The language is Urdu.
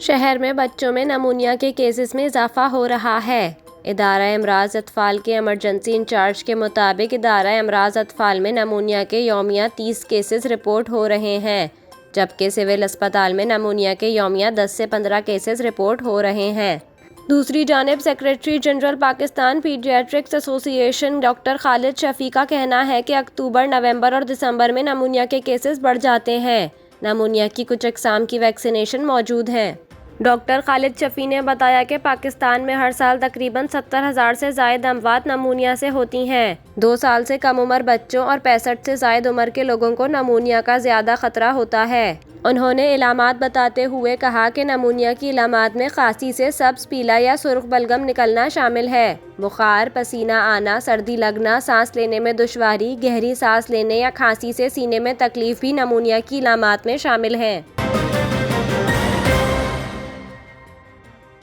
شہر میں بچوں میں نمونیا کے کیسز میں اضافہ ہو رہا ہے۔ ادارہ امراض اطفال کے ایمرجنسی انچارج کے مطابق ادارہ امراض اطفال میں نمونیا کے یومیہ 30 کیسز رپورٹ ہو رہے ہیں، جبکہ سول اسپتال میں نمونیا کے یومیہ 10 سے 15 کیسز رپورٹ ہو رہے ہیں۔ دوسری جانب سیکریٹری جنرل پاکستان پیڈیاٹرکس ایسوسی ایشن ڈاکٹر خالد شفیع کا کہنا ہے کہ اکتوبر، نومبر اور دسمبر میں نمونیا کے کیسز بڑھ جاتے ہیں۔ نمونیا کی کچھ اقسام کی ویکسینیشن موجود ہیں۔ ڈاکٹر خالد شفیع نے بتایا کہ پاکستان میں ہر سال تقریباً 70,000 سے زائد اموات نمونیا سے ہوتی ہیں۔ 2 سال سے کم عمر بچوں اور 65 سے زائد عمر کے لوگوں کو نمونیا کا زیادہ خطرہ ہوتا ہے۔ انہوں نے علامات بتاتے ہوئے کہا کہ نمونیا کی علامات میں کھانسی سے سبز، پیلا یا سرخ بلغم نکلنا شامل ہے۔ بخار، پسینہ آنا، سردی لگنا، سانس لینے میں دشواری، گہری سانس لینے یا کھانسی سے سینے میں تکلیف بھی نمونیا کی علامات میں شامل ہیں۔